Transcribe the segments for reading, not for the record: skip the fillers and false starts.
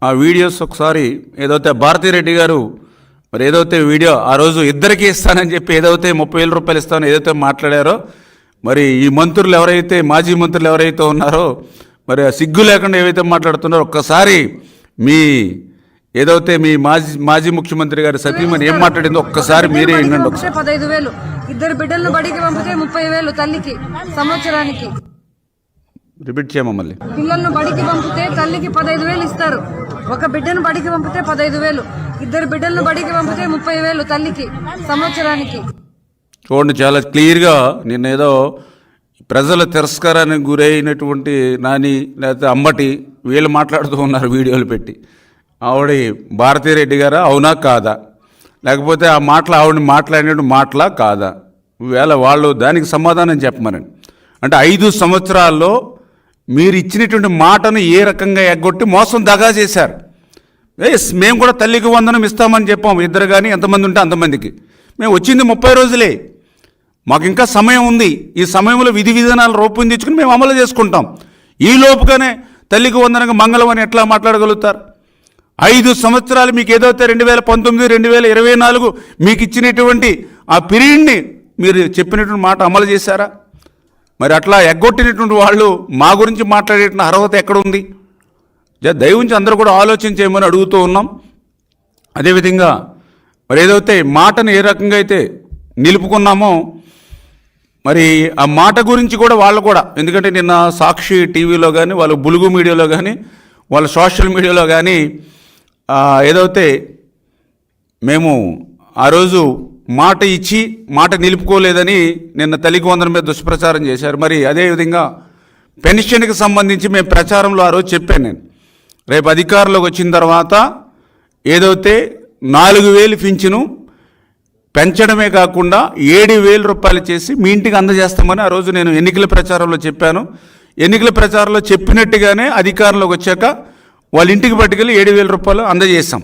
ఆ వీడియోస్ ఒకసారి ఏదైతే భారతిరెడ్డి గారు మరి ఏదైతే వీడియో ఆ రోజు ఇద్దరికి ఇస్తానని చెప్పి ఏదైతే 30,000 రూపాయలు ఇస్తానని ఏదైతే మాట్లాడారో, మరి ఈ మంత్రులు ఎవరైతే మాజీ మంత్రులు ఎవరైతే ఉన్నారో మరి సిగ్గు లేకుండా ఏవైతే మాట్లాడుతున్నారో ఒక్కసారి మీ ఏదైతే మీ మాజీ ముఖ్యమంత్రి గారు సతీమణి ఏం మాట్లాడిందో ఒక్కసారి మీరే వినండి. 15,000 ఇద్దరు బిడ్డలను బడికి పంపితే 30,000 తల్లికి సంవత్సరానికి. రిపీట్ చేయమా మళ్ళీ. పిల్లలను బడికి పంపితే తల్లికి 15,000 ఇస్తారు. ఒక బిడ్డను బడికి పంపితే 15,000, ఇద్దరు బిడ్డలను బడికి పంపితే 30,000 తల్లికి సంవత్సరానికి. చూడండి, చాలా క్లియర్గా నిన్నేదో ప్రజల తిరస్కారానికి గురైనటువంటి నాని లేకపోతే అమ్మటి వీళ్ళు మాట్లాడుతూ ఉన్నారు వీడియోలు పెట్టి. ఆవిడ భారతిరెడ్డి గారా అవునా కాదా, లేకపోతే ఆ మాటలు ఆవిడని మాట్లాడినట్టు మాటలా కాదా, వేళ వాళ్ళు దానికి సమాధానం చెప్పమనండి. అంటే 5 సంవత్సరాల్లో మీరు ఇచ్చినటువంటి మాటను ఏ రకంగా ఎగ్గొట్టి మోసం దగా చేశారు. మేము కూడా తల్లికి వందనం ఇస్తామని చెప్పాము, ఇద్దరు కానీ ఎంతమంది ఉంటే అంతమందికి. మేము వచ్చింది 30 రోజులే, మాకు ఇంకా సమయం ఉంది. ఈ సమయంలో విధి విధానాలు రూపొందించుకుని మేము అమలు చేసుకుంటాం. ఈ లోపుగానే తల్లికి వందనంగా మంగళం అని ఎట్లా మాట్లాడగలుగుతారు? 5 సంవత్సరాలు మీకు ఏదైతే 2019, 2024 మీకు ఇచ్చినటువంటి ఆ పీరియడ్ని మీరు చెప్పినటువంటి మాట అమలు చేశారా? మరి అట్లా ఎగ్గొట్టినటువంటి వాళ్ళు మా గురించి మాట్లాడేటువంటి అర్హత ఎక్కడుంది? దయవుంచి అందరూ కూడా ఆలోచన చేయమని అడుగుతూ ఉన్నాం. అదేవిధంగా మరి ఏదైతే మాటను ఏ రకంగా అయితే నిలుపుకున్నామో మరి ఆ మాట గురించి కూడా వాళ్ళు కూడా, ఎందుకంటే నిన్న సాక్షి టీవీలో కానీ వాళ్ళ బులుగు మీడియాలో కానీ వాళ్ళ సోషల్ మీడియాలో కానీ ఏదైతే మేము ఆ రోజు మాట ఇచ్చి మాట నిలుపుకోలేదని నిన్న తల్లికి వందనం మీద దుష్ప్రచారం చేశారు. మరి అదేవిధంగా పెన్షన్కి సంబంధించి మేము ప్రచారంలో ఆ రోజు చెప్పాను నేను, రేపు అధికారంలోకి వచ్చిన తర్వాత ఏదైతే 4,000 పింఛను పెంచడమే కాకుండా 7,000 రూపాయలు చేసి మీ ఇంటికి అందజేస్తామని ఆ రోజు నేను ఎన్నికల ప్రచారంలో చెప్పాను. ఎన్నికల ప్రచారంలో చెప్పినట్టుగానే అధికారంలోకి వచ్చాక వాళ్ళ ఇంటికి పట్టుకెళ్ళి 7,000 రూపాయలు అందజేస్తాం.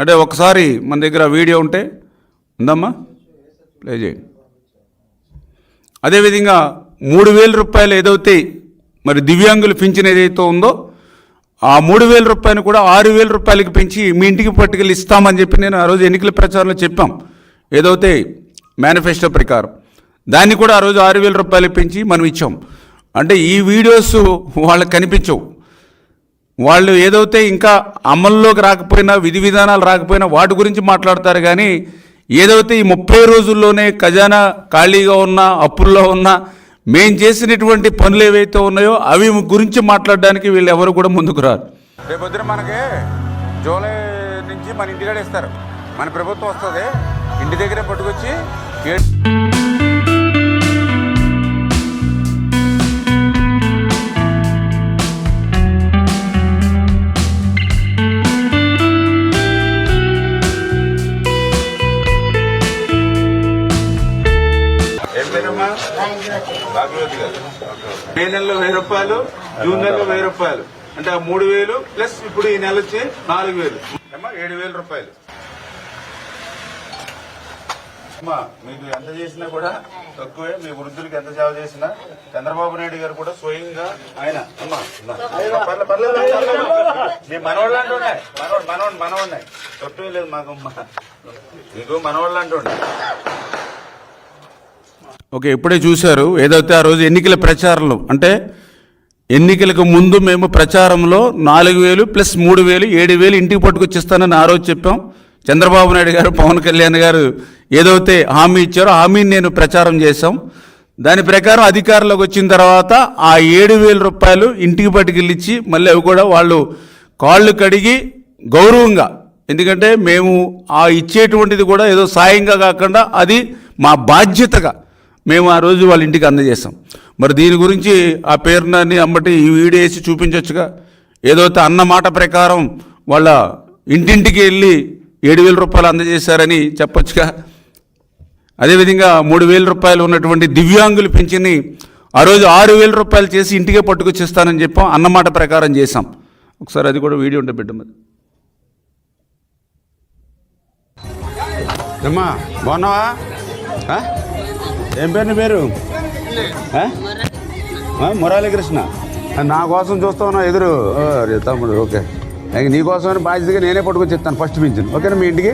అంటే ఒకసారి మన దగ్గర వీడియో ఉంటే ఉందమ్మా, ప్లే చేయండి. అదేవిధంగా 3,000 రూపాయలు ఏదైతే మరి దివ్యాంగులు పింఛన్ ఏదైతే ఉందో ఆ 3,000 రూపాయలు కూడా 6,000 రూపాయలకి పెంచి మీ ఇంటికి పట్టుకెళ్ళి ఇస్తామని చెప్పి నేను ఆ రోజు ఎన్నికల ప్రచారంలో చెప్పాం. ఏదైతే మేనిఫెస్టో ప్రకారం దాన్ని కూడా ఆ రోజు 6,000 రూపాయలు పెంచి మనం ఇచ్చాం. అంటే ఈ వీడియోస్ వాళ్ళకి కనిపించవు. వాళ్ళు ఏదైతే ఇంకా అమల్లోకి రాకపోయినా విధి విధానాలు రాకపోయినా వాటి గురించి మాట్లాడతారు. కానీ ఏదైతే ఈ 30 రోజుల్లోనే ఖజానా ఖాళీగా ఉన్న అప్పుల్లో ఉన్న మేం చేసినటువంటి పనులు ఏవైతే ఉన్నాయో అవి గురించి మాట్లాడడానికి వీళ్ళు ఎవరు కూడా ముందుకు రారు. రేపొద్దున మనకి జూలై నుంచి మన ఇంటికాడ ఇస్తారు, మన ప్రభుత్వం వస్తుంది, ఇంటి దగ్గరే పట్టుకొచ్చి మే నెలలో 1,000 రూపాయలు, జూన్ నెలలో 1,000 రూపాయలు, అంటే 3,000 ప్లస్ ఇప్పుడు ఈ నెల వచ్చి 4,000 7,000 రూపాయలు. మీకు ఎంత చేసినా కూడా తక్కువే. మీ వృద్ధులకి ఎంత సేవ చేసినా చంద్రబాబు నాయుడు గారు కూడా స్వయంగా ఆయన మీ మనవాళ్ళు అంటుండే, మనవాడినాయి తక్కువే లేదు మాకు, మీకు మనవాళ్ళు అంటుండే. ఓకే, ఇప్పుడే చూశారు ఏదైతే ఆ రోజు ఎన్నికల ప్రచారంలో, అంటే ఎన్నికలకు ముందు మేము ప్రచారంలో 4,000 ప్లస్ 3,000 7,000 ఇంటికి పట్టుకొచ్చిస్తానని ఆ రోజు చెప్పాం. చంద్రబాబు నాయుడు గారు, పవన్ కళ్యాణ్ గారు ఏదైతే హామీ ఇచ్చారో హామీని నేను ప్రచారం చేశాం. దాని ప్రకారం అధికారంలోకి వచ్చిన తర్వాత ఆ 7,000 రూపాయలు ఇంటికి పట్టుకెళ్ళిచ్చి మళ్ళీ అవి కూడా వాళ్ళు కాళ్ళు కడిగి గౌరవంగా, ఎందుకంటే మేము ఆ ఇచ్చేటువంటిది కూడా ఏదో సాయంగా కాకుండా అది మా బాధ్యతగా మేము ఆ రోజు వాళ్ళ ఇంటికి అందజేస్తాం. మరి దీని గురించి ఆ పేరుని అమ్మటి ఈ వీడియో వేసి చూపించవచ్చుగా. ఏదైతే అన్న మాట ప్రకారం వాళ్ళ ఇంటింటికి వెళ్ళి 7,000 రూపాయలు అందజేశారని చెప్పొచ్చుగా. అదేవిధంగా 3,000 రూపాయలు ఉన్నటువంటి దివ్యాంగులు పింఛన్ని ఆ రోజు 6,000 రూపాయలు చేసి ఇంటికే పట్టుకొచ్చిస్తానని చెప్పాం, అన్నమాట ప్రకారం చేశాం. ఒకసారి అది కూడా వీడియో ఉంటే బిడ్డ. మరి అమ్మా బాగున్నావా? ఏం పేరు నీ పేరు? మురళీకృష్ణ. నా కోసం చూస్తా ఉన్నా ఎదురు తమ్ముడు. ఓకే, నీకోసమని బాధ్యతగా నేనే పట్టుకొచ్చి ఇస్తాను ఫస్ట్ పింఛన్. ఓకేనా మీ ఇంటికి?